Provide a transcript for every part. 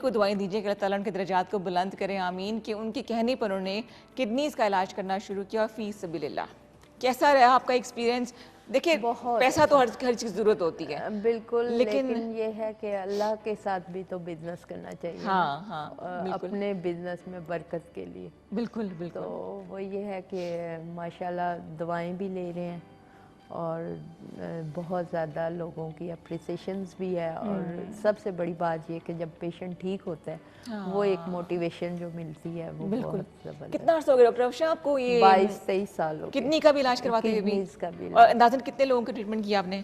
को दुआएं दीजिए कि अल्लाह ताला उनके दर्जात को बुलंद करें, आमीन। कि उनके कहने पर उन्होंने किडनीज का इलाज करना शुरू किया फी सबिलिल्लाह। कैसा रहा आपका एक्सपीरियंस? देखिए, बहुत पैसा तो अच्छा। हर चीज़ ज़रूरत होती है, बिल्कुल, लेकिन लेकिन ये है कि अल्लाह के साथ भी तो बिज़नेस करना चाहिए ना। हाँ हाँ, बिल्कुल अपने बिज़नेस में बरकत के लिए। बिल्कुल तो बिल्कुल। वो ये है कि माशाल्लाह दवाएं भी ले रहे हैं और बहुत ज़्यादा लोगों की अप्रिसिएशंस भी है। और सबसे बड़ी बात ये कि जब पेशेंट ठीक होता है, वो एक हाँ मोटिवेशन जो मिलती है वो बिल्कुल। बहुत कितना ज़बरदस्त। अर्सा हो गया डॉक्टर अफशा आपको ये 22-23 साल हो गए किडनी का भी इलाज करवाते हुए भी? किडनीज का भी और इलाज। अंदाजन कितने लोगों का ट्रीटमेंट किया आपने?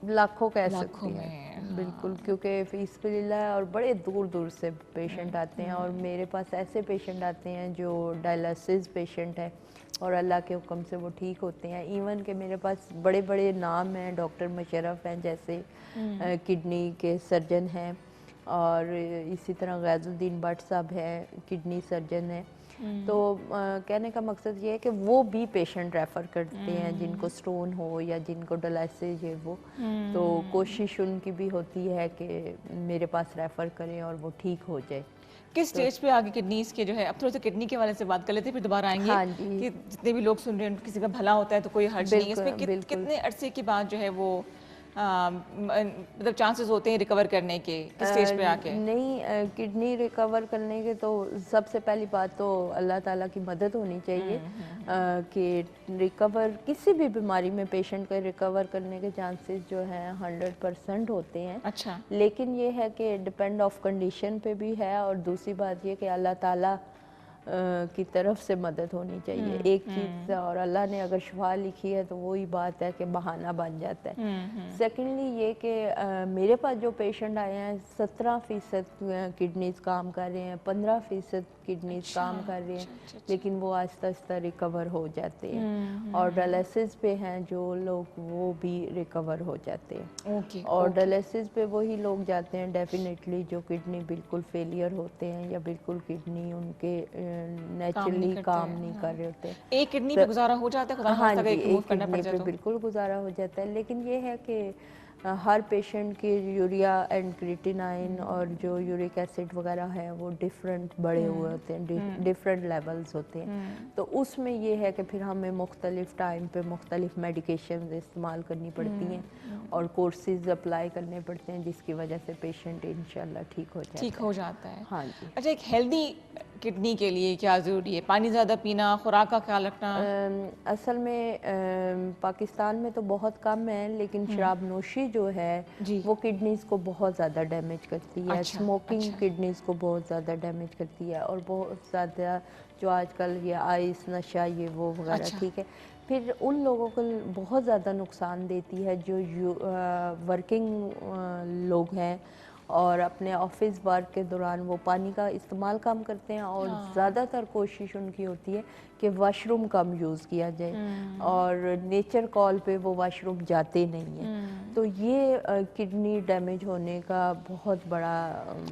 लाखों कह लाखों सकती हैं। में, बिल्कुल, हाँ। क्योंकि फ़ीसबिलिल्लाह है और बड़े दूर दूर से पेशेंट आते हैं। और मेरे पास ऐसे पेशेंट आते हैं जो डायलिसिस पेशेंट है और अल्लाह के हुक्म से वो ठीक होते हैं। इवन के मेरे पास बड़े बड़े नाम हैं, डॉक्टर मुशर्रफ हैं जैसे किडनी के सर्जन हैं, और इसी तरह गैजुद्दीन भट्ट साहब हैं, किडनी सर्जन हैं। तो कहने का मकसद ये है कि वो भी पेशेंट रेफ़र करते हैं जिनको स्टोन हो या जिनको डायलिसिस ये वो। तो कोशिश उनकी भी होती है कि मेरे पास रेफ़र करें और वो ठीक हो जाए। किस तो स्टेज पे आगे किडनीज के जो है, अब थोड़ा सा किडनी के वाले से बात कर लेते हैं, फिर दोबारा आएंगे हाँ जी, कि जितने भी लोग सुन रहे हैं किसी का भला होता है तो कोई हर्ज नहीं है बिल्कुल इसमें। बिल्कुल। कितने अरसे के बाद जो है वो मतलब चांसेस होते हैं रिकवर करने के, किस स्टेज पे आके? नहीं, किडनी रिकवर करने के तो सबसे पहली बात तो अल्लाह ताला की मदद होनी चाहिए। कि रिकवर किसी भी बीमारी में पेशेंट के रिकवर करने के चांसेस जो हैं 100% होते हैं। अच्छा। लेकिन ये है कि डिपेंड ऑफ कंडीशन पे भी है। और दूसरी बात ये कि अल्लाह ताला की तरफ से मदद होनी चाहिए एक चीज़ से। और अल्लाह ने अगर शिफा लिखी है तो वही बात है कि बहाना बन जाता है। सेकेंडली ये कि मेरे पास जो पेशेंट आए हैं 17% किडनीज काम कर रहे हैं, 15% किडनीज अच्छा काम कर रहे हैं, अच्छा अच्छा अच्छा। लेकिन वो आहिस्ता आहिस्ता रिकवर हो जाते हैं। और डायलिसिस पे हैं जो लोग वो भी रिकवर हो जाते हैं। ओके और ओके। डायलिसिस पे वही लोग जाते हैं डेफिनेटली जो किडनी बिल्कुल फेलियर होते हैं या बिल्कुल किडनी उनके काम नहीं नेचुरली करते काम हैं, नहीं कर हाँ। रहे होते। एक किडनी पे तो गुजारा हो जाता है, खुदा ना हाँ खास्ता अगर जी, एक रिमूव एक करना पड़ किडनी जाए पे तो? बिल्कुल गुजारा हो जाता है। लेकिन ये है कि हर पेशेंट के यूरिया एंड क्रिएटिनाइन और जो यूरिक एसिड वगैरह है वो डिफरेंट बढ़े हुए होते हैं, डिफरेंट लेवल्स होते हैं। तो उसमें ये है कि फिर हमें मुख्तलिफ टाइम पे मुख्तलिफ मेडिकेशन इस्तेमाल करनी पड़ती हैं और कोर्सेज अप्लाई करने पड़ते हैं, जिसकी वजह से पेशेंट इंशाल्लाह ठीक हो ठीक जाता है। हो जाता है। हाँ जी। अच्छा, एक हेल्दी किडनी के लिए क्या ज़रूरी है? पानी ज़्यादा पीना, खुराक का ख्याल रखना? असल में पाकिस्तान में तो बहुत कम है, लेकिन शराब नोशी जो है जी। वो किडनीज़ को बहुत ज़्यादा डैमेज करती है। अच्छा स्मोकिंग अच्छा। किडनीज़ को बहुत ज़्यादा डैमेज करती है। और बहुत ज़्यादा जो आजकल ये आइस नशा ये वो वगैरह, अच्छा। ठीक है। फिर उन लोगों को बहुत ज़्यादा नुकसान देती है जो वर्किंग लोग हैं और अपने ऑफिस वर्क के दौरान वो पानी का इस्तेमाल कम करते हैं। और हाँ। ज़्यादातर कोशिश उनकी होती है कि वाशरूम कम यूज़ किया जाए और नेचर कॉल पे वो वाशरूम जाते नहीं हैं। तो ये किडनी डैमेज होने का बहुत बड़ा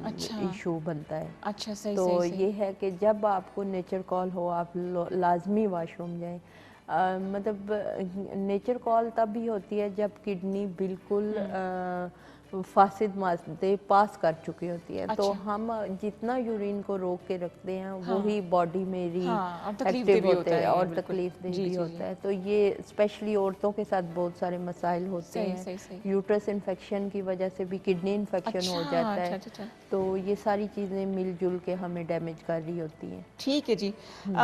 अच्छा इशू बनता है। अच्छा, सही तो सही सही। ये है कि जब आपको नेचर कॉल हो आप लाजमी वाशरूम जाएं। मतलब नेचर कॉल तब भी होती है जब किडनी बिल्कुल फासिद मादे पास कर चुकी होती है। तो अच्छा। हम जितना यूरिन को रोक के रखते हैं हाँ वही बॉडी में हाँ, और तकलीफदेह एक्टिव भी होते होता हैं है ये, और बिल्कुल। तकलीफदेह जी भी जी जी। होता है। तो ये स्पेशली औरतों के साथ बहुत सारे मसाइल होते सही हैं। सही सही। यूट्रस इन्फेक्शन की वजह से भी किडनी इन्फेक्शन हो अच्छा जाता अच्छा है। अच्छा अच्छा। तो ये सारी चीज़ें मिलजुल के हमें डैमेज कर रही होती हैं। ठीक है जी। हम